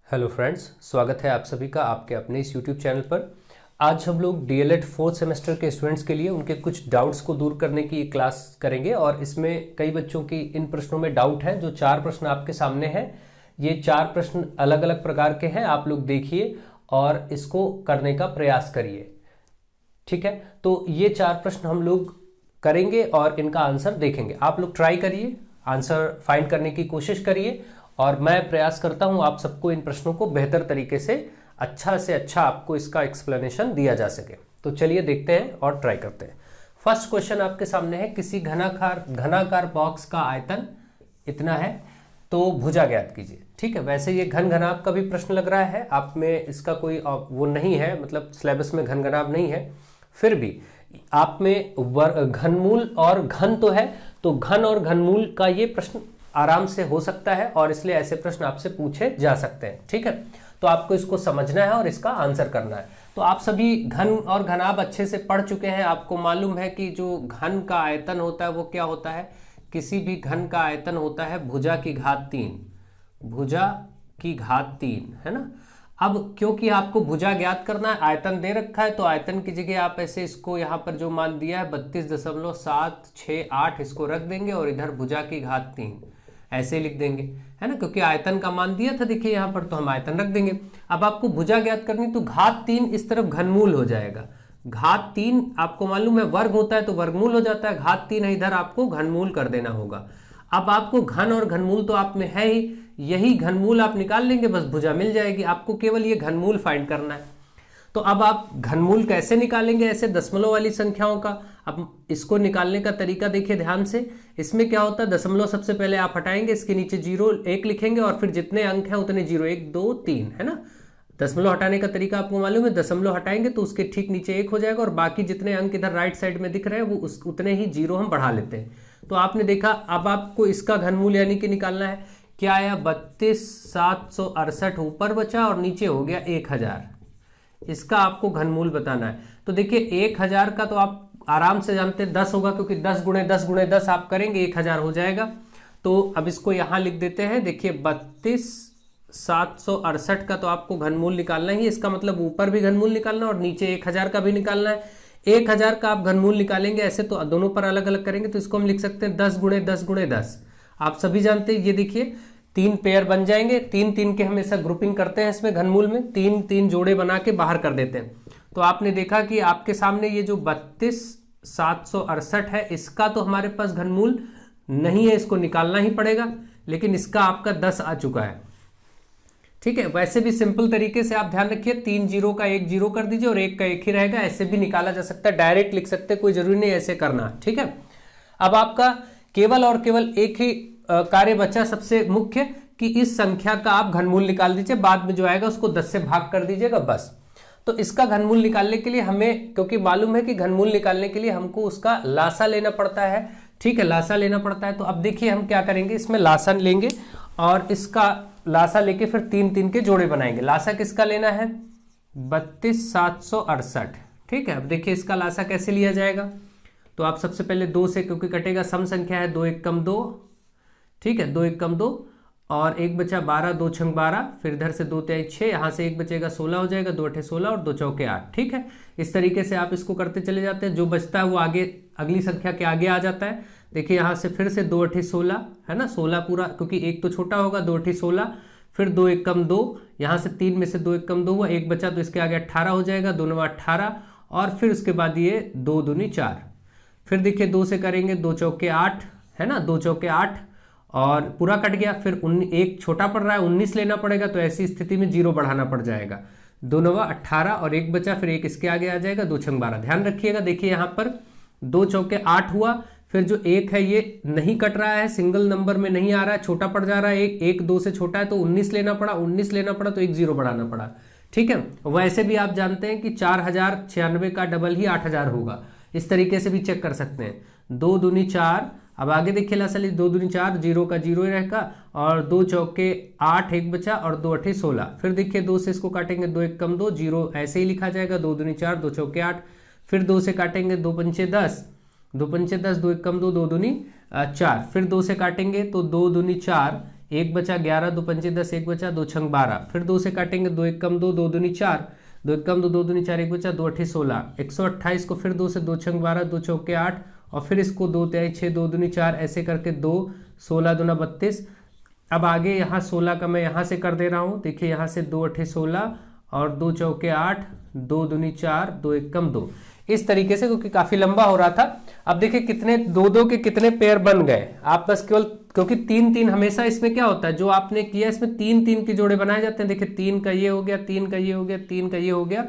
Hello friends, स्वागत है आप सभी का आपके अपने इस यूट्यूब चैनल पर। आज हम लोग डीएलएड फोर्थ सेमेस्टर के स्टूडेंट्स के लिए उनके कुछ डाउट्स को दूर करने की क्लास करेंगे और इसमें कई बच्चों की इन प्रश्नों में डाउट है। जो 4 प्रश्न आपके सामने हैं, ये 4 प्रश्न अलग अलग प्रकार के हैं। आप लोग देखिए और इसको करने का प्रयास करिए, ठीक है। तो ये 4 प्रश्न हम लोग करेंगे और इनका आंसर देखेंगे। आप लोग ट्राई करिए, आंसर फाइंड करने की कोशिश करिए और मैं प्रयास करता हूं आप सबको इन प्रश्नों को बेहतर तरीके से अच्छा आपको इसका एक्सप्लेनेशन दिया जा सके। तो चलिए देखते हैं और ट्राई करते हैं। फर्स्ट क्वेश्चन आपके सामने है, किसी घनाकार बॉक्स का आयतन इतना है तो भुजा ज्ञात कीजिए। ठीक है, वैसे ये घनाभ का भी प्रश्न लग रहा है, आप में इसका कोई वो नहीं है, मतलब सिलेबस में घनाभ नहीं है, फिर भी आप में घनमूल और घन तो है, तो घन और घनमूल का ये प्रश्न आराम से हो सकता है और इसलिए ऐसे प्रश्न आपसे पूछे जा सकते हैं। ठीक है, तो आपको इसको समझना है और इसका आंसर करना है। तो आप सभी घन और घनाभ अच्छे से पढ़ चुके हैं, आपको मालूम है कि जो घन का आयतन होता है वो क्या होता है। किसी भी घन का आयतन होता है भुजा की घात 3, है ना। अब क्योंकि आपको भुजा ज्ञात करना है, आयतन दे रखा है, तो आयतन की जगह आप ऐसे इसको यहाँ पर जो मान दिया है 32.768 इसको रख देंगे और इधर भुजा की घात 3 ऐसे लिख देंगे, है ना, क्योंकि आयतन का मान दिया था देखिए यहाँ पर, तो हम आयतन रख देंगे। अब आपको भुजा ज्ञात करनी, तो घात 3 इस तरफ घनमूल हो जाएगा। घात 3 आपको मालूम है वर्ग होता है तो वर्गमूल हो जाता है, घात 3 है इधर आपको घनमूल कर देना होगा। अब आपको घन और घनमूल तो आप में है ही, यही घनमूल आप निकाल लेंगे, बस भुजा मिल जाएगी। आपको केवल ये घनमूल फाइंड करना है। तो अब आप घनमूल कैसे निकालेंगे, ऐसे दशमलव वाली संख्याओं का। अब इसको निकालने का तरीका देखिए ध्यान से। इसमें क्या होता है, दशमलव सबसे पहले आप हटाएंगे, इसके नीचे 0 1 लिखेंगे और फिर जितने अंक हैं उतने 0 1 2 3, है ना। दशमलव हटाने का तरीका आपको मालूम है, दशमलव हटाएंगे तो उसके ठीक नीचे 1 हो जाएगा और बाकी जितने अंक इधर राइट साइड में दिख रहे हैं वो उतने ही 0 हम बढ़ा लेते हैं। तो आपने देखा, अब आपको इसका घनमूल यानी कि निकालना है। क्या आया, 32,768 ऊपर बचा और नीचे हो गया 1000। इसका आपको घनमूल बताना है। तो देखिए 1000 का तो आप आराम से जानते हैं 10 होगा, क्योंकि 10 गुणे 10 गुणे 10 आप करेंगे 1000 हो जाएगा। तो अब इसको यहां लिख देते हैं। देखिए 32,768 का तो आपको घनमूल निकालना ही है, इसका मतलब ऊपर भी घनमूल निकालना और नीचे 1000 का भी निकालना है। 1000 का आप घनमूल निकालेंगे ऐसे, तो दोनों पर अलग अलग करेंगे, तो इसको हम लिख सकते हैं 10 गुणे 10 गुणे 10। आप सभी जानते हैं, ये देखिए 3 पेयर बन जाएंगे, 3 3 के हमेशा ग्रुपिंग करते हैं इसमें घनमूल में, 3 3 जोड़े बना के बाहर कर देते हैं। तो आपने देखा कि आपके सामने ये जो 32,768 है, इसका तो हमारे पास घनमूल नहीं है, इसको निकालना ही पड़ेगा, लेकिन इसका आपका 10 आ चुका है। ठीक है, वैसे भी सिंपल तरीके से आप ध्यान रखिए, 3 0 का 1 0 कर दीजिए और 1 का 1 ही रहेगा, ऐसे भी निकाला जा सकता है, डायरेक्ट लिख सकते हैं, कोई जरूरी नहीं ऐसे करना। ठीक है, अब आपका केवल और केवल एक ही कार्य बचा सबसे मुख्य, कि इस संख्या का आप घनमूल निकाल दीजिए, बाद में जो आएगा उसको 10 से भाग कर दीजिएगा, बस। तो इसका घनमूल निकालने के लिए हमें, क्योंकि मालूम है कि घनमूल निकालने के लिए हमको उसका लासा लेना पड़ता है। ठीक है, लासा लेना पड़ता है। तो अब देखिए हम क्या करेंगे, इसमें लासा लेंगे और इसका लासा लेके फिर 3 3 के जोड़े बनाएंगे। लासा किसका लेना है, 32,768। ठीक है, अब देखिए इसका लासा कैसे लिया जाएगा। तो आप सबसे पहले 2 से, क्योंकि कटेगा, सम संख्या है, 2 1 कम 2, ठीक है, 2 1 कम 2 और 1 बचा 12, 2 छंग 12, फिर इधर से 2 3 6, यहाँ से 1 बचेगा 16 हो जाएगा, 2 8 16 और 2 चौके 8। ठीक है, इस तरीके से आप इसको करते चले जाते हैं, जो बचता है वो आगे अगली संख्या के आगे आ जाता है। देखिए यहाँ से फिर से 2 8 16, है ना, 16 पूरा, क्योंकि 1 तो छोटा होगा, 2 8 16, फिर 2 1 कम 2, यहाँ से 3 में से 2 1 कम 2 हुआ, 1 बचा तो इसके आगे 18 हो जाएगा, 2 9 18 और फिर उसके बाद ये 2 दूनी 4, फिर देखिए 2 से करेंगे, 2 चौके 8, है ना, 2 चौके 8 और पूरा कट गया, फिर 1 छोटा पड़ रहा है, 19 लेना पड़ेगा, तो ऐसी स्थिति में 0 बढ़ाना पड़ जाएगा, 2 9 18 और 1 बचा, फिर 1 इसके आगे आ जाएगा, 2 छंग 12। ध्यान रखिएगा, देखिए यहाँ पर 2 चौके 8 हुआ, फिर जो 1 है ये नहीं कट रहा है, सिंगल नंबर में नहीं आ रहा है, छोटा पड़ जा रहा है, 1 2 से छोटा है तो 19 लेना पड़ा, 19 लेना पड़ा तो 1 0 बढ़ाना पड़ा। ठीक है, वैसे भी आप जानते हैं कि 4096 का डबल ही 8000 होगा, इस तरीके से भी चेक कर सकते हैं। 2 दूनी 4, अब आगे देखिए लासा ली, 2 दूनी 4, 0 का 0 ही रहेगा और 2 चौके 8, 1 बचा और 2 8 16, फिर देखिए 2 से इसको काटेंगे, 2 1 कम 2, 0 ऐसे ही लिखा जाएगा, 2 दूनी 4, 2 चौके 8, फिर 2 से काटेंगे, 2 पंचे 10, 2 पंचे 10, 2 1 कम 2, 2 दूनी 4, फिर 2 से काटेंगे तो 2 दूनी 4, एक बचा 11 दो पंचे 10, एक बचा 2 छंग 12, फिर 2 से काटेंगे, 2 एक कम 2, 2 दूनी 4, 2 एक कम 2, 2 दूनी 4, एक बचा 2 अट्ठी 16, 128 को फिर 2 से 2 छंग 12, 2 चौके 8 और फिर इसको 2 तिहाई 6, 2 दूनी 4, ऐसे करके 2 16 दूना 32। अब आगे यहाँ 16 का मैं यहाँ से कर दे रहा हूँ, देखिए यहाँ से 2 अट्ठे 16 और 2 चौके 8, 2 दूनी 4, 2 एक कम 2, इस तरीके से, क्योंकि काफी लंबा हो रहा था। अब देखिए कितने दो दो के कितने पेयर बन गए, आप बस केवल, क्योंकि 3 3 हमेशा इसमें क्या होता है, जो आपने किया इसमें 3 3 के जोड़े बनाए जाते हैं। देखिए 3 का ये हो गया, 3 का ये हो गया, 3 का ये हो गया,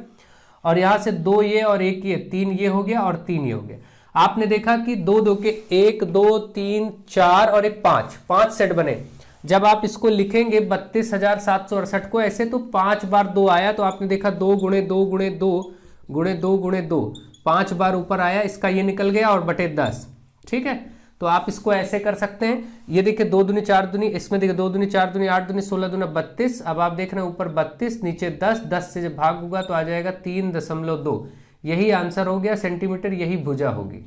और यहां से 2 ये और 1 ये, 3 ये हो गया और 3 ये हो गया। आपने देखा कि 2 2 के 1 2 3 4 और एक 5 सेट बने। जब आप इसको लिखेंगे 32,768 को ऐसे, तो 5 बार 2 आया, तो आपने देखा 2 गुणे 2 गुणे 2 गुणे 2 गुणे 2, 5 बार ऊपर आया, इसका ये निकल गया और बटे 10। ठीक है, तो आप इसको ऐसे कर सकते हैं। ये देखिए 2 दूनी 4 दूनी, इसमें देखिए 2 दूनी 4 दूनी 8 दूनी 16 दूना 32। अब आप देख रहे हैं ऊपर 32 नीचे 10, 10 से जब भाग होगा तो आ जाएगा 3.2। यही आंसर हो गया सेंटीमीटर, यही भुजा होगी।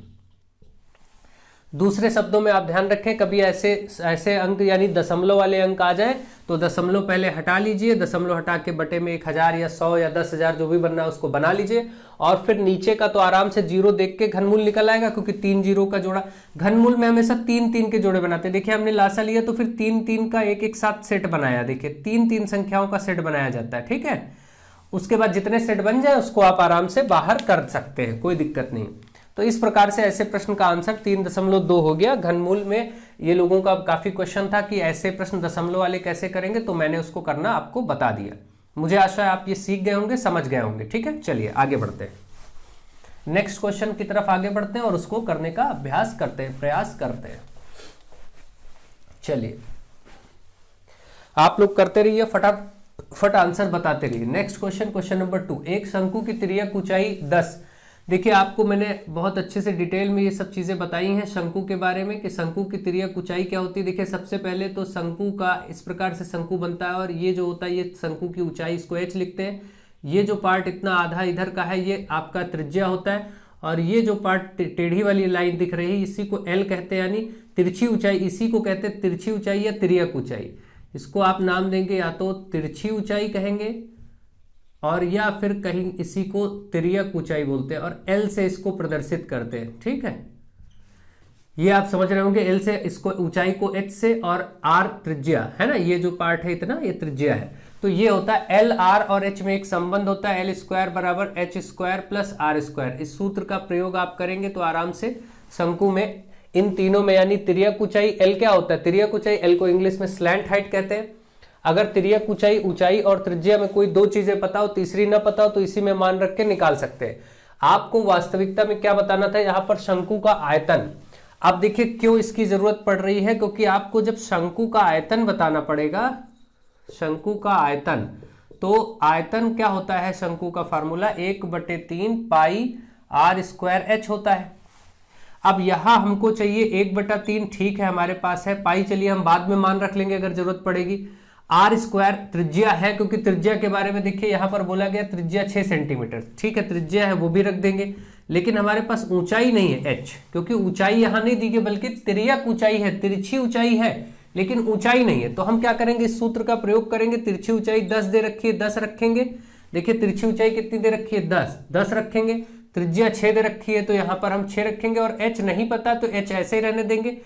दूसरे शब्दों में आप ध्यान रखें, कभी ऐसे अंक यानी दशमलव वाले अंक आ जाए तो दशमलव पहले हटा लीजिए, दशमलव हटा के बटे में 1000 या 100 या 10,000 जो भी बनना है उसको बना लीजिए, और फिर नीचे का तो आराम से जीरो देख के घनमूल निकल आएगा, क्योंकि 3 जीरो का जोड़ा, घनमूल में हमेशा 3 3 के जोड़े बनाते हैं। देखिए हमने लासा लिया तो फिर 3 3 का एक साथ सेट बनाया, देखिए 3 3 संख्याओं का सेट बनाया जाता है। ठीक है, उसके बाद जितने सेट बन जाए उसको आप आराम से बाहर कर सकते हैं, कोई दिक्कत नहीं। तो इस प्रकार से ऐसे प्रश्न का आंसर 3.2 हो गया। घनमूल में ये लोगों का काफी क्वेश्चन था कि ऐसे प्रश्न दशमलव वाले कैसे करेंगे, तो मैंने उसको करना आपको बता दिया। मुझे आशा है आप ये सीख गए होंगे, समझ गए होंगे। ठीक है, चलिए आगे बढ़ते हैं, नेक्स्ट क्वेश्चन की तरफ आगे बढ़ते हैं और उसको करने का अभ्यास करते हैं, प्रयास करते हैं। चलिए आप लोग करते रहिए, फटाफट आंसर बताते रहिए। नेक्स्ट क्वेश्चन, क्वेश्चन नंबर 2, एक शंकु की तिर्यक ऊंचाई 10। देखिए आपको मैंने बहुत अच्छे से डिटेल में ये सब चीजें बताई हैं शंकु के बारे में कि शंकु की तिर्यक ऊंचाई क्या होती है। देखिए सबसे पहले तो शंकु का इस प्रकार से शंकु बनता है, और ये जो होता है ये शंकु की ऊंचाई, इसको h लिखते हैं। ये जो पार्ट इतना आधा इधर का है ये आपका त्रिज्या होता है, और ये जो पार्ट टेढ़ी वाली लाइन दिख रही है इसी को l कहते हैं, यानी तिरछी ऊंचाई, इसी को कहते हैं तिरछी ऊंचाई या तिर्यक ऊंचाई। इसको आप नाम देंगे या तो तिरछी ऊंचाई कहेंगे और या फिर कहीं इसी को तिर्यक ऊंचाई बोलते हैं, और L से इसको प्रदर्शित करते हैं। ठीक है, ये आप समझ रहे होंगे, L से इसको ऊंचाई को H से, और R त्रिज्या है ना, ये जो पार्ट है इतना ये त्रिज्या है। तो ये होता है L R और H में एक संबंध होता है, L स्क्वायर बराबर H square plus R square. इस सूत्र का प्रयोग आप करेंगे तो आराम से शंकु में इन तीनों में, यानी तिर्यक ऊंचाई L क्या होता है, तिर्यक ऊंचाई L को इंग्लिश में स्लैंट हाइट कहते हैं। अगर तिर्यक ऊंचाई और त्रिज्या में कोई दो चीजें पता हो, तीसरी ना पता हो, तो इसी में मान रख के निकाल सकते हैं। आपको वास्तविकता में क्या बताना था, यहाँ पर शंकु का आयतन। अब देखिए क्यों इसकी जरूरत पड़ रही है, क्योंकि आपको जब शंकु का आयतन बताना पड़ेगा, शंकु का आयतन, तो आयतन क्या होता है, शंकु का फार्मूला 1/3 पाई R स्क्वायर H होता है। अब यहां हमको चाहिए 1/3, ठीक है हमारे पास है, पाई चलिए हम बाद में मान रख लेंगे अगर जरूरत पड़ेगी। R स्क्वायर त्रिज्या है, क्योंकि त्रिज्या के बारे में देखिए यहां पर बोला गया त्रिज्या 6 सेंटीमीटर, ठीक है त्रिज्या है वो भी रख देंगे, लेकिन हमारे पास ऊंचाई नहीं है h, क्योंकि ऊंचाई यहां नहीं दी गई बल्कि तिर्यक ऊंचाई है, तिरछी ऊंचाई है लेकिन ऊंचाई नहीं है। तो हम क्या करेंगे, इस सूत्र का प्रयोग करेंगे। तिरछी ऊंचाई 10 दे रखी है, 10 रखेंगे। देखिए तिरछी ऊंचाई कितनी दे रखी है, 10 रखेंगे। त्रिज्या 6 दे रखी है तो यहां पर हम 6 रखेंगे, और h नहीं पता तो h ऐसे ही रहने देंगे।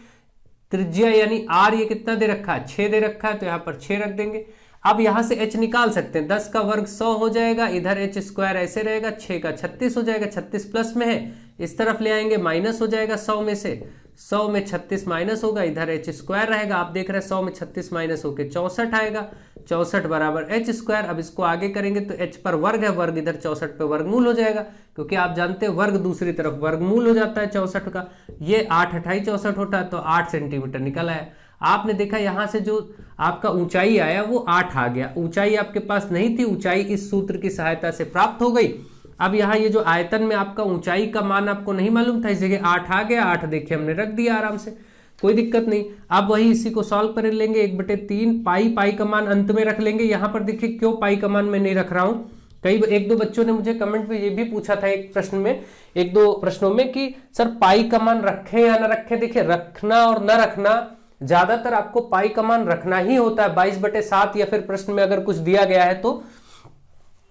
त्रिज्या यानी R ये कितना दे रखा है, 6 दे रखा है तो यहाँ पर 6 रख देंगे। अब यहां से h निकाल सकते हैं, 10 का वर्ग 100 हो जाएगा, इधर h स्क्वायर ऐसे रहेगा, 6 का 36 हो जाएगा, 36 प्लस में है, इस तरफ ले आएंगे माइनस हो जाएगा 100 में से, 100 में 36 माइनस होगा, इधर h स्क्वायर रहेगा। आप देख रहे हैं 100 में 36 माइनस होकर 64 आएगा, 64 बराबर h स्क्वायर। अब इसको आगे करेंगे तो h पर वर्ग है, वर्ग इधर 64 पे वर्गमूल हो जाएगा, क्योंकि आप जानते हैं वर्ग दूसरी तरफ वर्गमूल हो जाता है 64 का। ये 8 28 64 होता है तो 8 सेंटीमीटर निकल आया। आपने देखा यहां से जो आपका ऊंचाई आया वो 8 आ गया, ऊंचाई आपके पास नहीं थी, ऊंचाई इस सूत्र की सहायता से प्राप्त हो गई। अब यहाँ ये जो आयतन में आपका ऊंचाई का मान आपको नहीं मालूम था, इस जगह 8 आ गया, 8 देखिए हमने रख दिया आराम से, कोई दिक्कत नहीं। अब वही इसी को सॉल्व कर लेंगे, 1/3 पाई का मान अंत में रख लेंगे। यहाँ पर देखिए क्यों पाई का मान मैं नहीं रख रहा हूँ, एक दो बच्चों ने मुझे कमेंट में ये भी पूछा था एक प्रश्न में, एक दो प्रश्नों में कि सर पाई का मान रखें या ना रखें। देखिए रखना और न रखना ज्यादातर आपको पाई का मान रखना ही होता है 22/7, या फिर प्रश्न में अगर कुछ दिया गया है तो।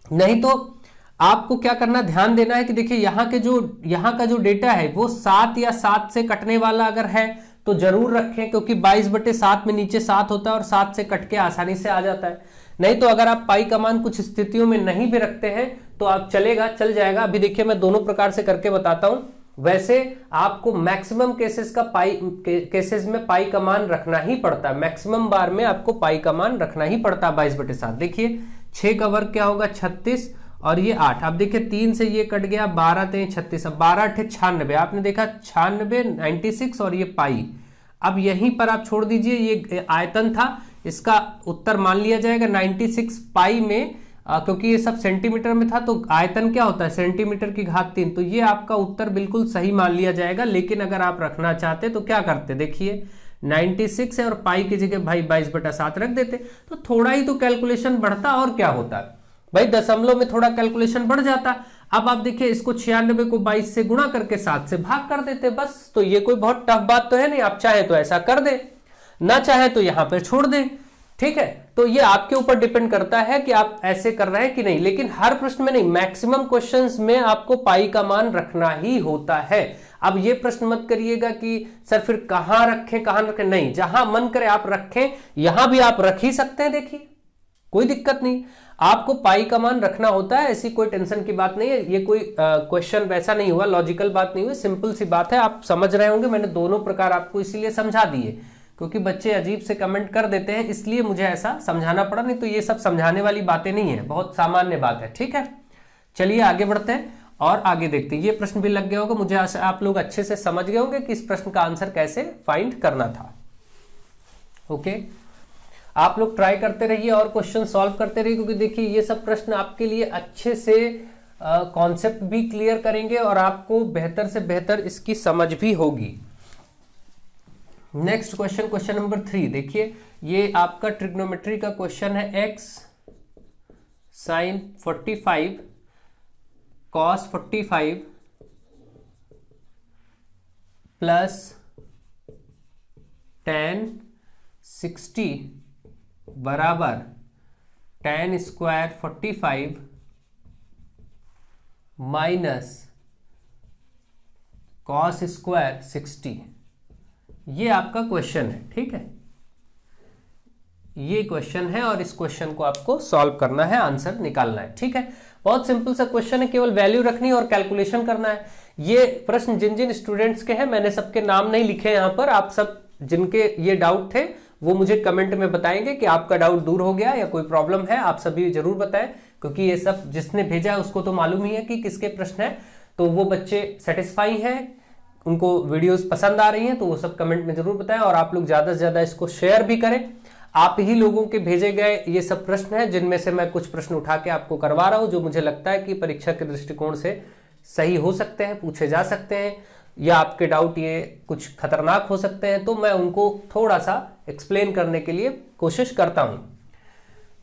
नहीं तो आपको क्या करना, ध्यान देना है कि देखिए यहाँ का जो डेटा है वो 7 या 7 से कटने वाला अगर है तो जरूर रखें, क्योंकि 22/7 में नीचे 7 होता है और 7 से कट के आसानी से आ जाता है। नहीं तो अगर आप पाई का मान कुछ स्थितियों में नहीं भी रखते हैं तो आप चल जाएगा। अभी देखिए मैं दोनों प्रकार से करके बताता हूं। वैसे आपको मैक्सिमम केसेस में पाई का मान रखना ही पड़ता है, मैक्सिमम बार में आपको पाई का मान रखना ही पड़ता है 22/7। देखिए 6 का वर्ग क्या होगा 36 और ये 8। अब देखिए 3 से ये कट गया 12 3 36, अब 12 8 96। आपने देखा 96 96 और ये पाई। अब यहीं पर आप छोड़ दीजिए, ये आयतन था, इसका उत्तर मान लिया जाएगा 96 पाई में, क्योंकि ये सब सेंटीमीटर में था तो आयतन क्या होता है सेंटीमीटर की घात 3, तो ये आपका उत्तर बिल्कुल सही मान लिया जाएगा। लेकिन अगर आप रखना चाहते तो क्या करते, देखिए 96 है और पाई की जगह भाई 22/7 रख देते, तो थोड़ा ही तो कैलकुलेशन बढ़ता और क्या होता है भाई, दशमलव में थोड़ा कैलकुलेशन बढ़ जाता। अब आप देखिए इसको 96 को 22 से गुणा करके 7 से भाग कर देते बस। तो ये कोई बहुत टफ बात तो है नहीं, आप चाहे तो ऐसा कर दे, ना चाहे तो यहां पर छोड़ दें, ठीक है। तो ये आपके ऊपर डिपेंड करता है कि आप ऐसे कर रहे हैं कि नहीं, लेकिन हर प्रश्न में नहीं, मैक्सिमम क्वेश्चंस में आपको पाई का मान रखना ही होता है। अब ये प्रश्न मत करिएगा कि सर फिर कहां रखें, नहीं, जहां मन करे आप रखें, यहां भी आप रख ही सकते हैं, देखिए कोई दिक्कत नहीं, आपको पाई का मान रखना होता है, ऐसी कोई टेंशन की बात नहीं है। ये कोई क्वेश्चन वैसा नहीं हुआ, लॉजिकल बात नहीं हुई, सिंपल सी बात है, आप समझ रहे होंगे। मैंने दोनों प्रकार आपको इसीलिए समझा दिए क्योंकि बच्चे अजीब से कमेंट कर देते हैं, इसलिए मुझे ऐसा समझाना पड़ा, नहीं तो ये सब समझाने वाली बातें नहीं है, बहुत सामान्य बात है, ठीक है। चलिए आगे बढ़ते हैं और आगे देखते हैं। ये प्रश्न भी लग गया होगा, मुझे आशा आप लोग अच्छे से समझ गए होंगे कि इस प्रश्न का आंसर कैसे फाइंड करना था। ओके, आप लोग ट्राई करते रहिए और क्वेश्चन सॉल्व करते रहिए, क्योंकि देखिए ये सब प्रश्न आपके लिए अच्छे से कॉन्सेप्ट भी क्लियर करेंगे और आपको बेहतर से बेहतर इसकी समझ भी होगी। नेक्स्ट क्वेश्चन, क्वेश्चन नंबर 3 देखिए, ये आपका ट्रिग्नोमेट्री का क्वेश्चन है। x sin 45 cos 45 plus tan 60 बराबर tan square 45 minus cos square 60, ये आपका क्वेश्चन है, ठीक है। ये क्वेश्चन है और इस क्वेश्चन को आपको सॉल्व करना है, आंसर निकालना है, ठीक है। बहुत सिंपल सा क्वेश्चन है, केवल वैल्यू रखनी है और कैलकुलेशन करना है। ये प्रश्न जिन जिन स्टूडेंट्स के हैं, मैंने सबके नाम नहीं लिखे यहां पर, आप सब जिनके ये डाउट थे वो मुझे कमेंट में बताएंगे कि आपका डाउट दूर हो गया या कोई प्रॉब्लम है, आप सभी जरूर बताएं, क्योंकि ये सब जिसने भेजा है उसको तो मालूम ही है कि किसके प्रश्न है। तो वो बच्चे सेटिस्फाई हैं, उनको वीडियोस पसंद आ रही हैं, तो वो सब कमेंट में जरूर बताएं और आप लोग ज्यादा से ज्यादा इसको शेयर भी करें। आप ही लोगों के भेजे गए ये सब प्रश्न हैं जिनमें से मैं कुछ प्रश्न उठा के आपको करवा रहा हूं, जो मुझे लगता है कि परीक्षा के दृष्टिकोण से सही हो सकते हैं, पूछे जा सकते हैं, या आपके डाउट ये कुछ खतरनाक हो सकते हैं, तो मैं उनको थोड़ा सा एक्सप्लेन करने के लिए कोशिश करता हूं।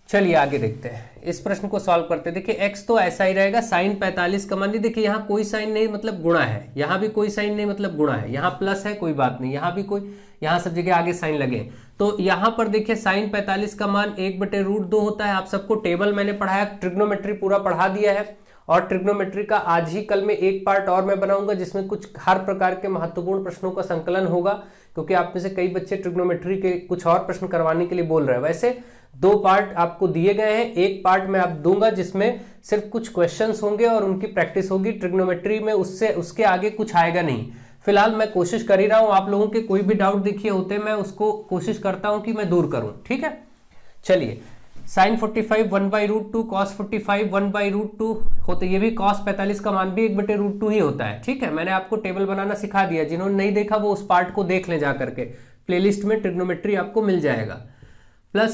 चलिए आगे देखते हैं, इस प्रश्न को सॉल्व करते हैं। देखिए x तो ऐसा ही रहेगा, साइन 45 का मान लीजिए, देखिए यहाँ कोई साइन नहीं मतलब गुणा है, यहाँ भी कोई साइन नहीं मतलब गुणा है, यहाँ प्लस है कोई बात नहीं, यहाँ भी कोई, यहाँ सब जगह आगे साइन लगे। तो यहाँ पर देखिए साइन 45 का मान 1/√2 होता है। आप सबको टेबल मैंने पढ़ाया, ट्रिग्नोमेट्री पूरा पढ़ा दिया है, और ट्रिग्नोमेट्री का आज ही कल में एक पार्ट और मैं बनाऊंगा जिसमें कुछ हर प्रकार के महत्वपूर्ण प्रश्नों का संकलन होगा, क्योंकि आप में से कई बच्चे ट्रिग्नोमेट्री के कुछ और प्रश्न करवाने के लिए बोल रहे हैं। वैसे 2 पार्ट आपको दिए गए हैं, एक पार्ट मैं आप दूंगा जिसमें सिर्फ कुछ क्वेश्चंस होंगे और उनकी प्रैक्टिस होगी ट्रिग्नोमेट्री में, उसके आगे कुछ आएगा नहीं। फिलहाल मैं कोशिश कर ही रहा हूं, आप लोगों के कोई भी डाउट देखिए होते मैं उसको कोशिश करता हूं कि मैं दूर करूं, ठीक है। चलिए, साइन 45 1/√2, cos 45 1/√2 होते, ये भी cos 45 का मान भी 1/√2 ही होता है, ठीक है। मैंने आपको टेबल बनाना सिखा दिया, जिन्होंने नहीं देखा वो उस पार्ट को देख लें जा करके, प्लेलिस्ट में ट्रिग्नोमेट्री आपको मिल जाएगा। प्लस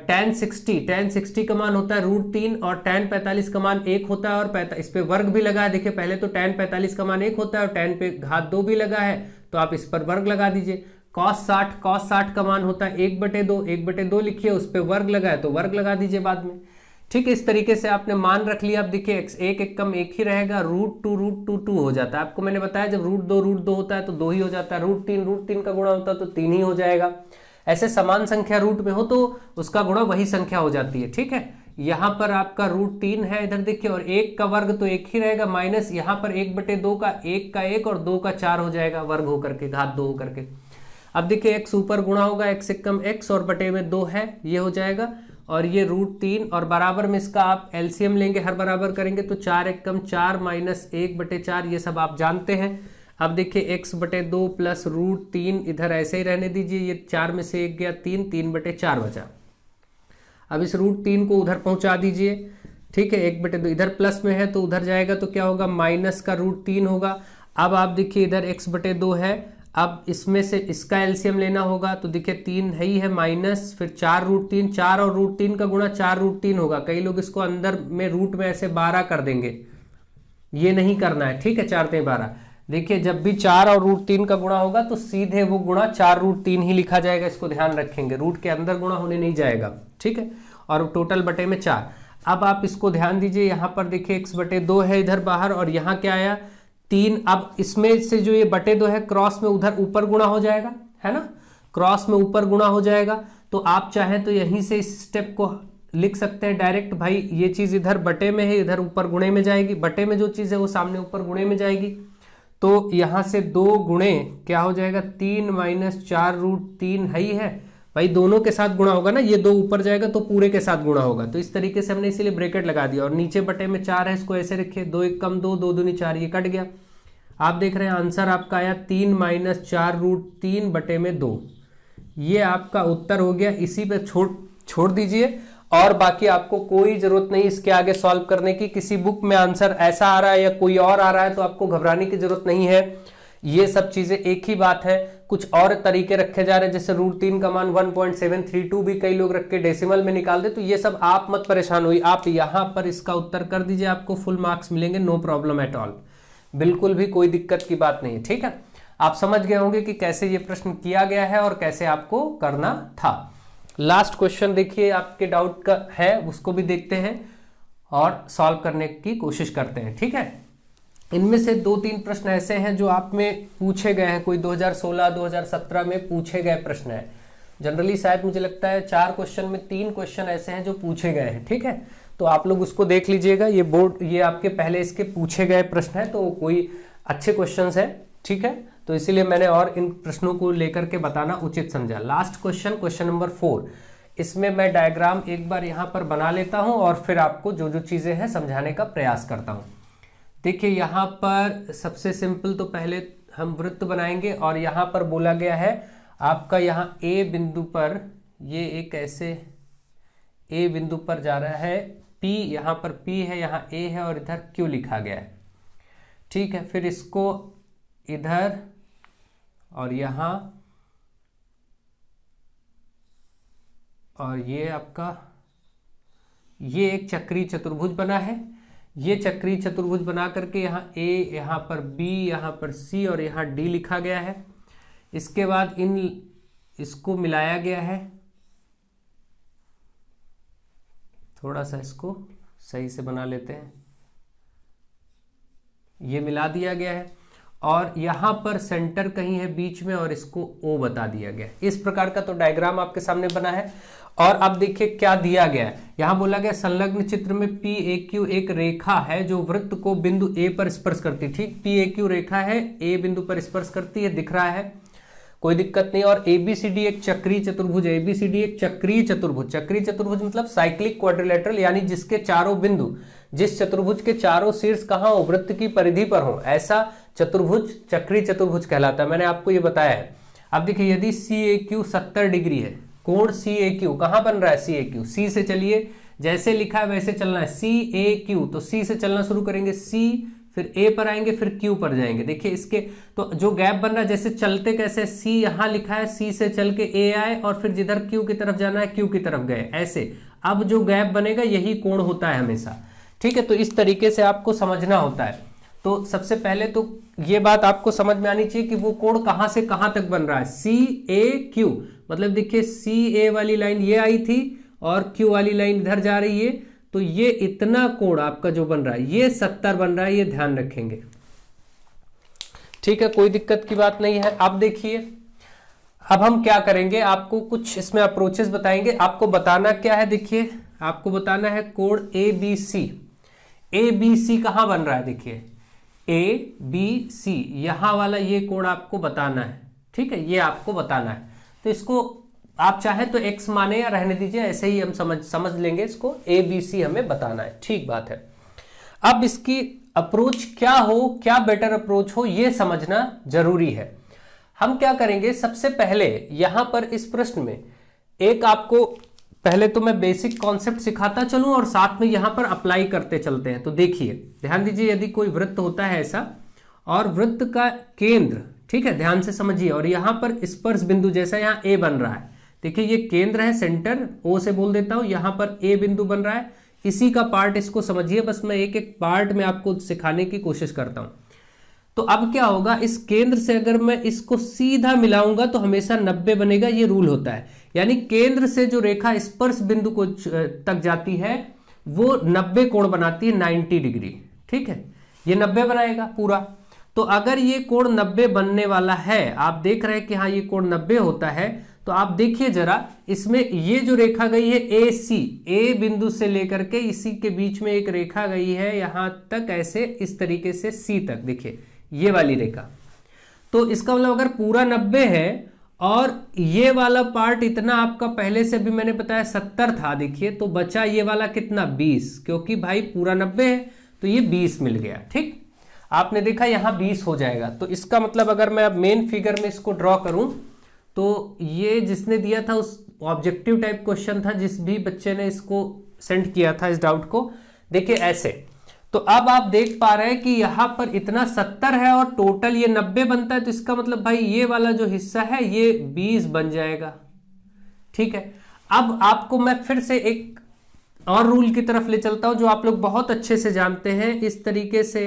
tan 60 का मान होता है √3 और tan 45 का मान 1 होता है, और इस पे वर्ग भी लगा है। देखिए पहले तो tan 45 का मान 1 होता है और tan पे घात 2 भी लगा है, तो आप इस पर वर्ग लगा दीजिए। cos 60 का मान होता है 1/2 लिखिए, उस पर वर्ग लगा है तो वर्ग लगा दीजिए बाद में। ठीक है, इस तरीके से आपने मान रख लिया। अब देखिए x एक एक कम एक ही रहेगा, √2 हो जाता है। आपको मैंने बताया जब √2 होता है तो 2 ही हो जाता है, √3 का गुणा होता है तो 3 ही हो जाएगा। ऐसे समान संख्या रूट में हो तो उसका गुणा वही संख्या हो जाती है। ठीक है, यहाँ पर आपका √3 है, इधर देखिए, और 1 का वर्ग तो 1 ही रहेगा, माइनस यहाँ पर 1/2 का 1 का 1 और 2 का 4 हो जाएगा, वर्ग होकर के, घात 2 होकर के। अब देखिए x ऊपर गुणा होगा, x एक कम x और बटे में 2 है, ये हो जाएगा, और ये √3 और बराबर में इसका आप एलसीएम लेंगे, हर बराबर करेंगे तो 4 एक कम 4 माइनस 1/4, ये सब आप जानते हैं। अब देखिए x/2 प्लस √3 इधर ऐसे ही रहने दीजिए, ये 4 में से 1 गया 3, 3/4 बचा। अब इस √3 को उधर पहुंचा दीजिए। ठीक है, 1/2 इधर प्लस में है तो उधर जाएगा तो क्या होगा, माइनस का √3 होगा। अब आप देखिए इधर x/2 है, अब इसमें से इसका एलसीएम लेना होगा तो देखिए 3 है ही है, माइनस फिर 4 √3, 4 और √3 का गुणा 4 √3 होगा। कई लोग इसको अंदर में रूट में ऐसे 12 कर देंगे, ये नहीं करना है। ठीक है, 4 × 12। देखिए जब भी 4 और √3 का गुणा होगा तो सीधे वो गुणा 4 √3 ही लिखा जाएगा, इसको ध्यान रखेंगे, रूट के अंदर गुणा होने नहीं जाएगा। ठीक है, और टोटल बटे में 4। अब आप इसको ध्यान दीजिए, यहाँ पर देखिए x/2 है इधर बाहर, और यहाँ क्या आया 3। अब इसमें से जो ये बटे 2 है क्रॉस में उधर ऊपर गुणा हो जाएगा, है ना, क्रॉस में ऊपर गुणा हो जाएगा। तो आप चाहें तो यहीं से इस स्टेप को लिख सकते हैं डायरेक्ट, भाई ये चीज इधर बटे में है, इधर ऊपर गुणे में जाएगी, बटे में जो चीज है वो सामने ऊपर गुणे में जाएगी। तो यहां से 2 गुणे क्या हो जाएगा, 3 माइनस 4 √3 है ही है भाई, दोनों के साथ गुणा होगा ना, ये 2 ऊपर जाएगा तो पूरे के साथ गुणा होगा। तो इस तरीके से हमने इसीलिए ब्रैकेट लगा दिया, और नीचे बटे में 4 है, इसको ऐसे रखिए, 2 एक कम 2, 2 दूनी 4, ये कट गया। आप देख रहे हैं आंसर आपका आया 3 माइनस 4 √3 बटे में 2, ये आपका उत्तर हो गया। इसी पे छोड़ दीजिए, और बाकी आपको कोई जरूरत नहीं इसके आगे सॉल्व करने की। किसी बुक में आंसर ऐसा आ रहा है या कोई और आ रहा है तो आपको घबराने की जरूरत नहीं है, ये सब चीजें एक ही बात है। कुछ और तरीके रखे जा रहे हैं, जैसे √3 का मान 1.732 भी कई लोग रख के डेसिमल में निकाल दे, तो ये सब आप मत परेशान हुई, आप यहां पर इसका उत्तर कर दीजिए, आपको फुल मार्क्स मिलेंगे, नो प्रॉब्लम एट ऑल, बिल्कुल भी कोई दिक्कत की बात नहीं। ठीक है, आप समझ गए होंगे कि कैसे ये प्रश्न किया गया है और कैसे आपको करना था। लास्ट क्वेश्चन देखिए, आपके डाउट का है उसको भी देखते हैं और सॉल्व करने की कोशिश करते हैं। ठीक है, इनमें से 2-3 प्रश्न ऐसे हैं जो आप में पूछे गए हैं, कोई 2016-2017 में पूछे गए प्रश्न है। जनरली शायद मुझे लगता है 4 क्वेश्चन में 3 क्वेश्चन ऐसे हैं जो पूछे गए हैं। ठीक है, तो आप लोग उसको देख लीजिएगा, ये बोर्ड, ये आपके पहले इसके पूछे गए प्रश्न है, तो कोई अच्छे क्वेश्चन है। ठीक है, तो इसीलिए मैंने और इन प्रश्नों को लेकर के बताना उचित समझा। लास्ट क्वेश्चन नंबर 4, इसमें मैं डायग्राम एक बार यहाँ पर बना लेता हूँ और फिर आपको जो जो चीजें हैं समझाने का प्रयास करता हूँ। देखिए यहाँ पर सबसे सिंपल तो पहले हम वृत्त बनाएंगे, और यहाँ पर बोला गया है आपका यहाँ ए बिंदु पर, ये एक ऐसे ए बिंदु पर जा रहा है P, यहाँ पर P है, यहाँ A है और इधर Q लिखा गया है। ठीक है, फिर इसको इधर और यहाँ, और ये आपका ये एक चक्रीय चतुर्भुज बना है। ये चक्रीय चतुर्भुज बना करके यहाँ A, यहाँ पर B, यहाँ पर C और यहाँ D लिखा गया है। इसके बाद इसको मिलाया गया है, थोड़ा सा इसको सही से बना लेते हैं, ये मिला दिया गया है, और यहाँ पर सेंटर कहीं है बीच में और इसको O बता दिया गया। इस प्रकार का तो डायग्राम आपके सामने बना है। और अब देखिए क्या दिया गया है, यहाँ बोला गया संलग्न चित्र में PAQ एक रेखा है जो वृत्त को बिंदु A पर स्पर्श करती है। ठीक, PAQ रेखा है, A बिंदु पर स्पर्श करती है, दिख रहा है, कोई दिक्कत नहीं। और ABCD एक चक्रीय चतुर्भुज है, ABCD एक चक्रीय चतुर्भुज, चक्रीय चतुर्भुज मतलब साइक्लिक क्वाड्रिलेटरल, यानी जिसके चारों बिंदु, जिस चतुर्भुज के चारों शीर्ष कहाँ हो, वृत्त की परिधि पर हो, ऐसा चतुर्भुज चक्रीय चतुर्भुज कहलाता है। मैंने आपको ये बताया है। अब देखिए यदि CAQ 70 डिग्री है, कोण CAQ कहाँ बन रहा है, CAQ C से चलिए, जैसे लिखा है वैसे चलना है, CAQ, तो C से चलना शुरू करेंगे, C फिर A पर आएंगे, फिर Q पर जाएंगे। देखिए इसके तो जो गैप बन रहा है, जैसे चलते कैसे, C यहाँ लिखा है, C से चल के A आए और फिर जिधर Q की तरफ जाना है Q की तरफ गए, ऐसे। अब जो गैप बनेगा यही कोण होता है हमेशा। ठीक है, तो इस तरीके से आपको समझना होता है। तो सबसे पहले तो ये बात आपको समझ में आनी चाहिए कि वो कोण कहां से कहां तक बन रहा है, CAQ, मतलब देखिए CA वाली लाइन ये आई थी और Q वाली लाइन इधर जा रही है, तो ये इतना कोण आपका जो बन रहा है ये 70 बन रहा है, ये ध्यान रखेंगे। ठीक है, कोई दिक्कत की बात नहीं है। अब देखिए, अब हम क्या करेंगे, आपको कुछ इसमें अप्रोचेस बताएंगे। आपको बताना क्या है, देखिए आपको बताना है कोण A B C. A B C कहां बन रहा है, देखिए ए बी सी, यहां वाला ये कोण आपको बताना है। ठीक है, ये आपको बताना है। तो इसको आप चाहे तो एक्स माने या रहने दीजिए, ऐसे ही हम समझ लेंगे इसको। ए बी सी हमें बताना है, ठीक बात है। अब इसकी अप्रोच क्या हो, क्या बेटर अप्रोच हो, ये समझना जरूरी है। हम क्या करेंगे, सबसे पहले यहां पर इस प्रश्न में एक आपको पहले तो मैं बेसिक कॉन्सेप्ट सिखाता चलूं और साथ में यहां पर अप्लाई करते चलते हैं। तो देखिए ध्यान दीजिए, यदि कोई वृत्त होता है ऐसा और वृत्त का केंद्र, ठीक है ध्यान से समझिए, और यहां पर स्पर्श बिंदु जैसा यहां ए बन रहा है, देखिए ये केंद्र है, सेंटर ओ से बोल देता हूं, यहां पर ए बिंदु बन रहा है, इसी का पार्ट इसको समझिए। बस मैं एक एक पार्ट में आपको सिखाने की कोशिश करता हूं। तो अब क्या होगा, इस केंद्र से अगर मैं इसको सीधा मिलाऊंगा तो हमेशा 90 बनेगा, ये रूल होता है। यानी केंद्र से जो रेखा स्पर्श बिंदु को तक जाती है वो 90 कोण बनाती है, 90 डिग्री। ठीक है, ये 90 बनाएगा पूरा। तो अगर ये कोण 90 बनने वाला है, आप देख रहे हैं कि हाँ ये कोण 90 होता है, तो आप देखिए जरा, इसमें ये जो रेखा गई है ए सी, ए बिंदु से लेकर के इसी के बीच में एक रेखा गई है यहां तक, ऐसे इस तरीके से सी तक, देखिए ये वाली रेखा। तो इसका मतलब अगर पूरा 90 है और ये वाला पार्ट इतना आपका पहले से भी मैंने बताया 70 था, देखिए तो बचा ये वाला कितना 20, क्योंकि भाई पूरा 90 है तो ये 20 मिल गया। ठीक, आपने देखा यहां 20 हो जाएगा। तो इसका मतलब अगर मैं अब मेन फिगर में इसको ड्रॉ करूं तो ये जिसने दिया था उस ऑब्जेक्टिव टाइप क्वेश्चन था, जिस भी बच्चे ने इसको सेंड किया था इस डाउट को, देखिए ऐसे। तो अब आप देख पा रहे हैं कि यहां पर इतना 70 है और टोटल ये 90 बनता है, तो इसका मतलब भाई ये वाला जो हिस्सा है ये 20 बन जाएगा। ठीक है, अब आपको मैं फिर से एक और रूल की तरफ ले चलता हूं जो आप लोग बहुत अच्छे से जानते हैं। इस तरीके से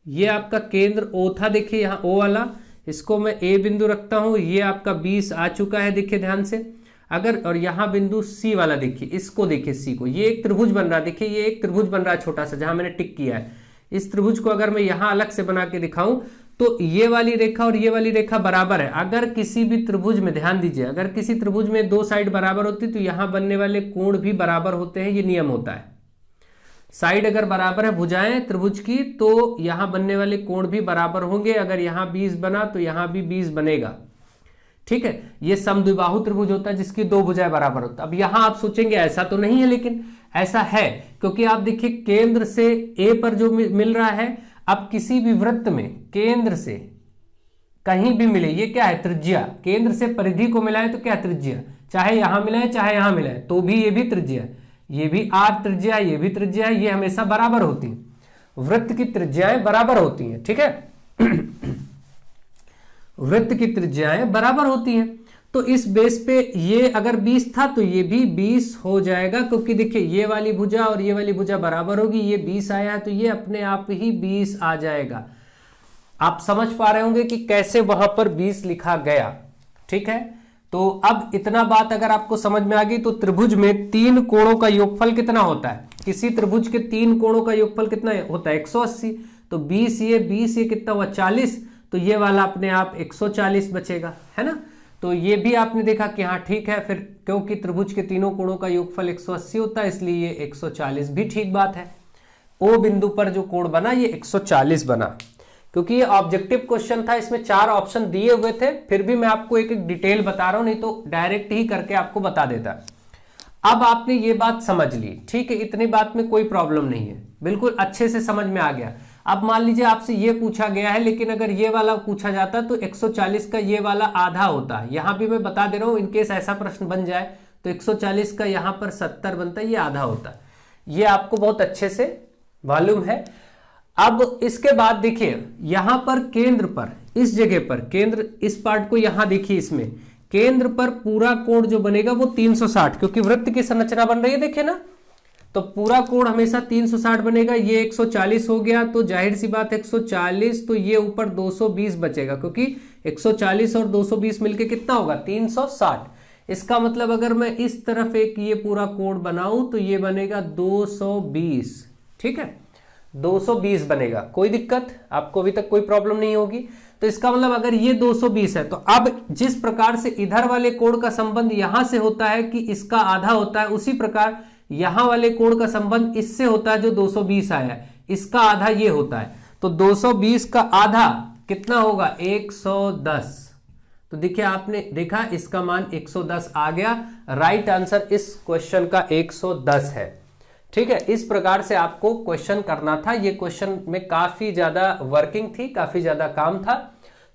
ये आपका केंद्र O था, देखिए यहां O वाला, इसको मैं A बिंदु रखता हूं, ये आपका 20 आ चुका है, देखिए ध्यान से। अगर और यहां बिंदु C वाला देखिए, इसको देखिए C को, ये एक त्रिभुज बन रहा है, देखिए ये एक त्रिभुज बन रहा है छोटा सा, जहां मैंने टिक किया है। इस त्रिभुज को अगर मैं यहां अलग से बना के दिखाऊं तो ये वाली रेखा और ये वाली रेखा बराबर है। अगर किसी भी त्रिभुज में, ध्यान दीजिए, अगर किसी त्रिभुज में दो साइड बराबर होती तो यहां बनने वाले कोण भी बराबर होते हैं, ये नियम होता है। साइड अगर बराबर है भुजाएं त्रिभुज की तो यहां बनने वाले कोण भी बराबर होंगे। अगर यहां 20 बना तो यहां भी 20 बनेगा। ठीक है, ये समद्विबाहु त्रिभुज होता है जिसकी दो भुजाएं बराबर होता है। अब यहां आप सोचेंगे ऐसा तो नहीं है, लेकिन ऐसा है, क्योंकि आप देखिए केंद्र से ए पर जो मिल रहा है, अब किसी भी वृत्त में केंद्र से कहीं भी मिले, ये क्या है, त्रिज्या। केंद्र से परिधि को मिलाए तो क्या त्रिज्या, चाहे यहां मिलाए चाहे यहां मिलाए तो भी ये भी त्रिज्या है, ये भी आर त्रिज्या, ये भी त्रिज्या है, ये हमेशा बराबर होती है। वृत्त की त्रिज्याएं बराबर होती हैं। ठीक है वृत्त की त्रिज्याएं बराबर होती हैं। तो इस बेस पे ये अगर 20 था तो ये भी 20 हो जाएगा, क्योंकि देखिए ये वाली भुजा और ये वाली भुजा बराबर होगी। ये 20 आया है तो ये अपने आप ही 20 आ जाएगा। आप समझ पा रहे होंगे कि कैसे वहां पर 20 लिखा गया। ठीक है, तो अब इतना बात अगर आपको समझ में आ गई तो त्रिभुज में तीन कोणों का योगफल कितना होता है, किसी त्रिभुज के तीन कोणों का योगफल कितना होता है, 180। तो 20 ये कितना हुआ, 40। तो ये वाला अपने आप 140 बचेगा, है ना। तो ये भी आपने देखा कि हाँ ठीक है, फिर क्योंकि त्रिभुज के तीनों कोणों का योगफल 180 होता है, इसलिए ये 140 भी ठीक बात है। ओ बिंदु पर जो कोण बना ये 140 बना, क्योंकि ये ऑब्जेक्टिव क्वेश्चन था, इसमें 4 ऑप्शन दिए हुए थे। फिर भी मैं आपको एक एक डिटेल बता रहा हूं, नहीं तो डायरेक्ट ही करके आपको बता देता। अब आपने ये बात समझ ली, ठीक है, इतनी बात में कोई प्रॉब्लम नहीं है, बिल्कुल अच्छे से समझ में आ गया। अब मान लीजिए आपसे ये पूछा गया है, लेकिन अगर ये वाला पूछा जाता तो 140 का ये वाला आधा होता है। यहां भी मैं बता दे रहा हूं, इनकेस ऐसा प्रश्न बन जाए तो 140 का यहां पर 70 बनता है, ये आधा होता है। ये आपको बहुत अच्छे से मालूम है। अब इसके बाद देखिए यहां पर केंद्र पर, इस जगह पर केंद्र, इस पार्ट को यहां देखिए, इसमें केंद्र पर पूरा कोण जो बनेगा वो 360, क्योंकि वृत्त की संरचना बन रही है, देखिए ना, तो पूरा कोण हमेशा 360 बनेगा। ये 140 हो गया तो जाहिर सी बात 140, तो ये ऊपर 220 बचेगा, क्योंकि 140 और 220 मिलके कितना होगा, 360। इसका मतलब अगर मैं इस तरफ एक ये पूरा कोण बनाऊं तो ये बनेगा 220, ठीक है, 220 बनेगा। कोई दिक्कत आपको अभी तक कोई प्रॉब्लम नहीं होगी। तो इसका मतलब अगर ये 220 है तो अब जिस प्रकार से इधर वाले कोण का संबंध यहां से होता है कि इसका आधा होता है, उसी प्रकार यहां वाले कोण का संबंध इससे होता है जो 220 आया है, इसका आधा ये होता है। तो 220 का आधा कितना होगा? 110। तो देखिए आपने देखा इसका मान 110 आ गया। राइट आंसर इस क्वेश्चन का 110 है। ठीक है, इस प्रकार से आपको क्वेश्चन करना था। ये क्वेश्चन में काफी ज्यादा वर्किंग थी, काफी ज्यादा काम था,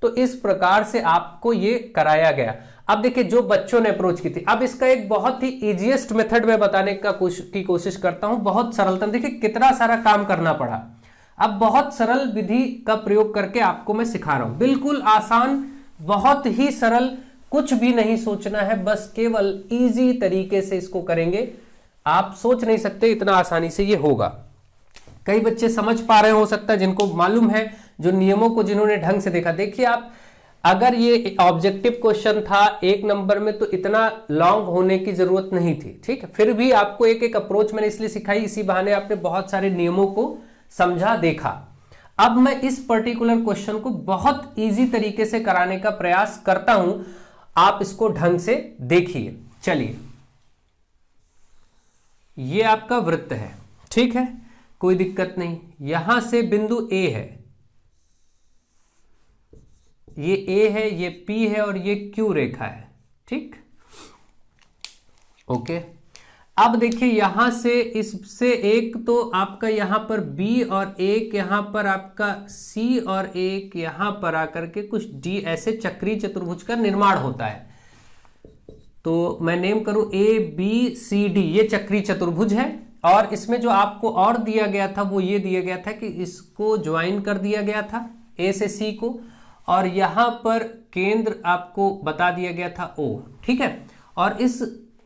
तो इस प्रकार से आपको ये कराया गया। अब देखिए जो बच्चों ने अप्रोच की थी, अब इसका एक बहुत ही इजीएस्ट मेथड में बताने का कोशिश करता हूं, बहुत सरलता। देखिए कितना सारा काम करना पड़ा। अब बहुत सरल विधि का प्रयोग करके आपको मैं सिखा रहा हूं, बिल्कुल आसान, बहुत ही सरल, कुछ भी नहीं सोचना है, बस केवल इजी तरीके से इसको करेंगे। आप सोच नहीं सकते इतना आसानी से ये होगा। कई बच्चे समझ पा रहे हो सकता है, जिनको मालूम है, जो नियमों को जिन्होंने ढंग से देखा। देखिए आप, अगर ये ऑब्जेक्टिव क्वेश्चन था 1 नंबर में तो इतना लॉन्ग होने की जरूरत नहीं थी, ठीक है। फिर भी आपको एक एक अप्रोच मैंने इसलिए सिखाई, इसी बहाने आपने बहुत सारे नियमों को समझा, देखा। अब मैं इस पर्टिकुलर क्वेश्चन को बहुत इजी तरीके से कराने का प्रयास करता हूं, आप इसको ढंग से देखिए। चलिए, ये आपका वृत्त है, ठीक है, कोई दिक्कत नहीं। यहां से बिंदु A है, ये A है, ये P है और ये Q रेखा है, ठीक, ओके। अब देखिए यहां से इससे एक तो आपका यहां पर B और एक यहां पर आपका C और एक यहां पर आकर के कुछ D, ऐसे चक्रीय चतुर्भुज का निर्माण होता है। तो मैं नेम करूं ABCD, ये चक्रीय चतुर्भुज है। और इसमें जो आपको और दिया गया था वो ये दिया गया था कि इसको ज्वाइन कर दिया गया था A से C को, और यहां पर केंद्र आपको बता दिया गया था O, ठीक है। और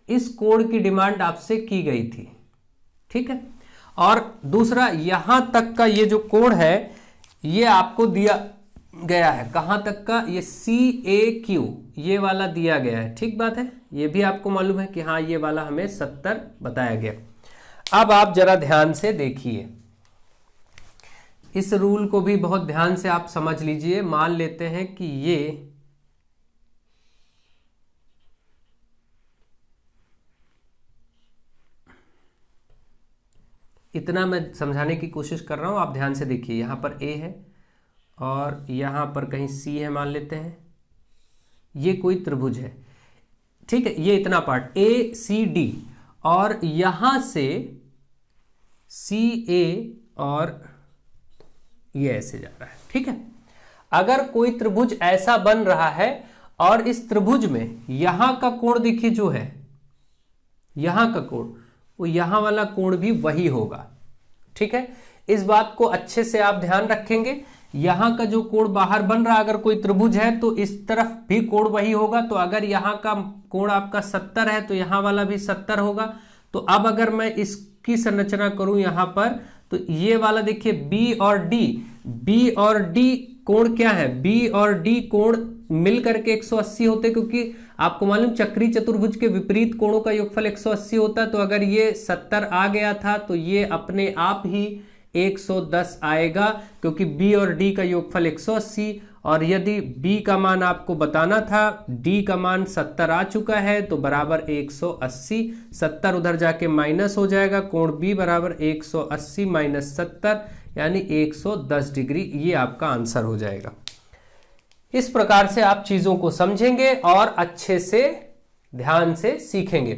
इस कोण की डिमांड आपसे की गई थी, ठीक है। और दूसरा, यहां तक का ये जो कोण है ये आपको दिया गया है, कहां तक का? ये CAQ, ये वाला दिया गया है, ठीक बात है। ये भी आपको मालूम है कि हाँ ये वाला हमें 70 बताया गया। अब आप जरा ध्यान से देखिए, इस रूल को भी बहुत ध्यान से आप समझ लीजिए। मान लेते हैं कि ये इतना मैं समझाने की कोशिश कर रहा हूं, आप ध्यान से देखिए। यहां पर A है और यहां पर कहीं C है, मान लेते हैं ये कोई त्रिभुज है, ठीक है। ये इतना पार्ट ACD, और यहां से CA और ये ऐसे जा रहा है, ठीक है। अगर कोई त्रिभुज ऐसा बन रहा है और इस त्रिभुज में यहां का कोण देखिए जो है, यहां का कोण, वो यहां वाला कोण भी वही होगा, ठीक है। इस बात को अच्छे से आप ध्यान रखेंगे। यहां का जो कोण बाहर बन रहा, अगर कोई त्रिभुज है तो इस तरफ भी कोण वही होगा। तो अगर यहां का कोण आपका 70 है तो यहां वाला भी 70 होगा। तो अब अगर मैं इसकी संरचना करूं यहां पर, तो ये वाला देखिए B और D कोण क्या है? B और D कोण मिलकर के 180 होते, क्योंकि आपको मालूम चक्रीय चतुर्भुज के विपरीत कोणों का योगफल 180 होता है। तो अगर ये 70 आ गया था तो ये अपने आप ही 110 आएगा, क्योंकि B और D का योगफल 180, और यदि B का मान आपको बताना था, D का मान 70 आ चुका है, तो बराबर 180। 70 उधर जाके माइनस हो जाएगा, कोण B बराबर 180 माइनस 70 यानी 110 डिग्री। ये आपका आंसर हो जाएगा। इस प्रकार से आप चीजों को समझेंगे और अच्छे से ध्यान से सीखेंगे।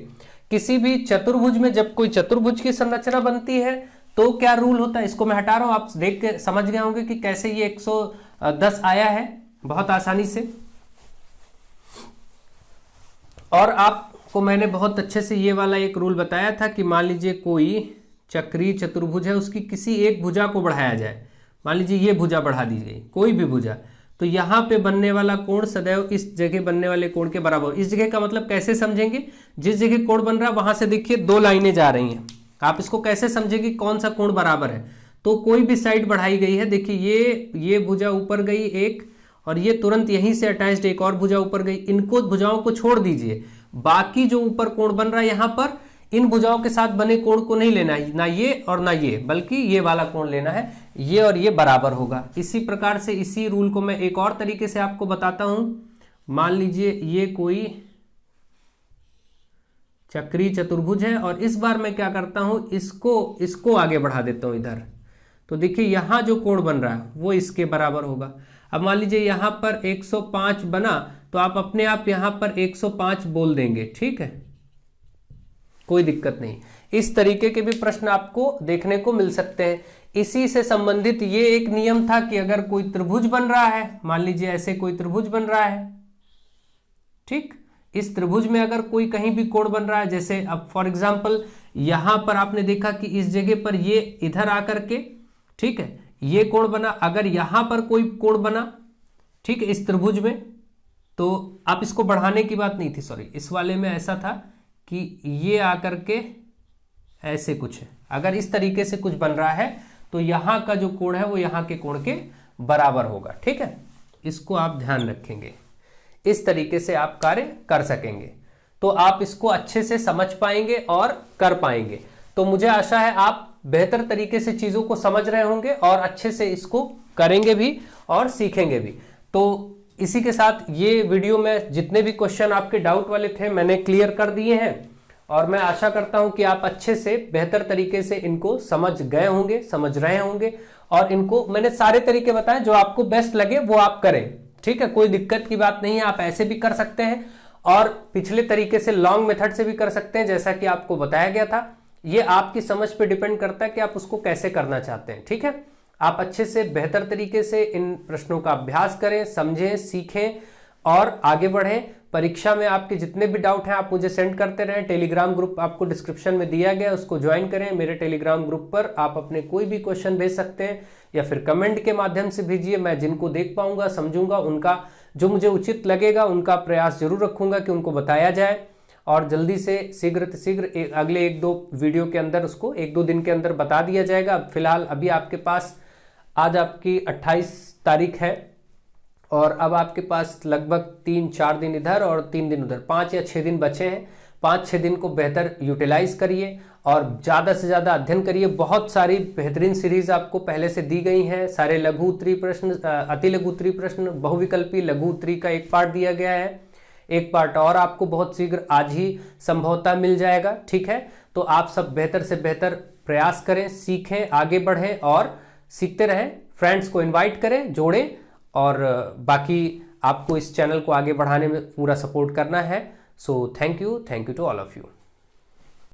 किसी भी चतुर्भुज में जब कोई चतुर्भुज की संरचना बनती है तो क्या रूल होता है, इसको मैं हटा रहा हूं, आप देख के समझ गए होंगे कि कैसे ये 110 आया है बहुत आसानी से। और आपको मैंने बहुत अच्छे से ये वाला एक रूल बताया था कि मान लीजिए कोई चक्रीय चतुर्भुज है, उसकी किसी एक भुजा को बढ़ाया जाए। मान लीजिए ये भुजा बढ़ा दी गई, कोई भी भुजा, तो यहां पे बनने वाला कोण सदैव इस जगह बनने वाले कोण के बराबर। इस जगह का मतलब कैसे समझेंगे? जिस जगह कोण बन रहा है वहां से देखिए 2 लाइनें जा रही हैं, आप इसको कैसे समझेंगे कौन सा कोण बराबर है? तो कोई भी साइड बढ़ाई गई है, देखिए ये भुजा ऊपर गई एक, और ये तुरंत यहीं से अटैच्ड एक और भुजा ऊपर गई। इनको भुजाओं को छोड़ दीजिए, बाकी जो ऊपर कोण बन रहा है यहां पर, इन भुजाओं के साथ बने कोण को नहीं लेना है, ना ये और ना ये, बल्कि ये वाला कोण लेना है, ये और ये बराबर होगा। इसी प्रकार से इसी रूल को मैं एक और तरीके से आपको बताता हूं। मान लीजिए ये कोई चक्रीय चतुर्भुज है और इस बार मैं क्या करता हूं, इसको आगे बढ़ा देता हूं इधर। तो देखिए यहां जो कोण बन रहा है वो इसके बराबर होगा। अब मान लीजिए यहां पर 105 बना, तो आप अपने आप यहां पर 105 बोल देंगे, ठीक है, कोई दिक्कत नहीं। इस तरीके के भी प्रश्न आपको देखने को मिल सकते हैं। इसी से संबंधित ये एक नियम था कि अगर कोई त्रिभुज बन रहा है, मान लीजिए ऐसे कोई त्रिभुज बन रहा है, ठीक, इस त्रिभुज में अगर कोई कहीं भी कोण बन रहा है, जैसे अब फॉर एग्जांपल यहां पर आपने देखा कि इस जगह पर ये इधर आकर के, ठीक है, ये कोण बना, अगर यहां पर कोई कोण बना, ठीक है, इस त्रिभुज में, तो आप इसको बढ़ाने की बात नहीं थी, सॉरी, इस वाले में ऐसा था कि ये आकर के ऐसे कुछ है, अगर इस तरीके से कुछ बन रहा है तो यहां का जो कोण है वो यहां के कोण के बराबर होगा, ठीक है, इसको आप ध्यान रखेंगे। इस तरीके से आप कार्य कर सकेंगे तो आप इसको अच्छे से समझ पाएंगे और कर पाएंगे। तो मुझे आशा है आप बेहतर तरीके से चीजों को समझ रहे होंगे और अच्छे से इसको करेंगे भी और सीखेंगे भी। तो इसी के साथ ये वीडियो में जितने भी क्वेश्चन आपके डाउट वाले थे मैंने क्लियर कर दिए हैं और मैं आशा करता हूं कि आप अच्छे से बेहतर तरीके से इनको समझ गए होंगे, समझ रहे होंगे और इनको मैंने सारे तरीके बताए, जो आपको बेस्ट लगे वो आप करें, ठीक है, कोई दिक्कत की बात नहीं है। आप ऐसे भी कर सकते हैं और पिछले तरीके से लॉन्ग मेथड से भी कर सकते हैं, जैसा कि आपको बताया गया था। ये आपकी समझ पे डिपेंड करता है कि आप उसको कैसे करना चाहते हैं, ठीक है। आप अच्छे से बेहतर तरीके से इन प्रश्नों का अभ्यास करें, समझें, सीखें और आगे बढ़ें। परीक्षा में आपके जितने भी डाउट हैं आप मुझे सेंड करते रहें। टेलीग्राम ग्रुप आपको डिस्क्रिप्शन में दिया गया है, उसको ज्वाइन करें। मेरे टेलीग्राम ग्रुप पर आप अपने कोई भी क्वेश्चन भेज सकते हैं या फिर कमेंट के माध्यम से भेजिए। मैं जिनको देख पाऊंगा, समझूंगा, उनका जो मुझे उचित लगेगा उनका प्रयास जरूर रखूंगा कि उनको बताया जाए और जल्दी से शीघ्र अगले 1-2 वीडियो के अंदर उसको 1-2 दिन के अंदर बता दिया जाएगा। फिलहाल अभी आपके पास आज आपकी 28 तारीख है और अब आपके पास लगभग 3-4 दिन इधर और 3 दिन उधर, 5 या 6 दिन बचे हैं। 5-6 दिन को बेहतर यूटिलाइज करिए और ज़्यादा से ज़्यादा अध्ययन करिए। बहुत सारी बेहतरीन सीरीज आपको पहले से दी गई हैं। सारे लघु उत्तरीय प्रश्न, अति लघु उत्तरीय प्रश्न, बहुविकल्पी लघु उत्तरीय का एक पार्ट दिया गया है। एक पार्ट और आपको बहुत शीघ्र आज ही संभवतः मिल जाएगा, ठीक है। तो आप सब बेहतर से बेहतर प्रयास करें, सीखें, आगे बढ़ें और सीखते रहें। फ्रेंड्स को इनवाइट करें, जोड़ें और बाकी आपको इस चैनल को आगे बढ़ाने में पूरा सपोर्ट करना है। So thank you to all of you.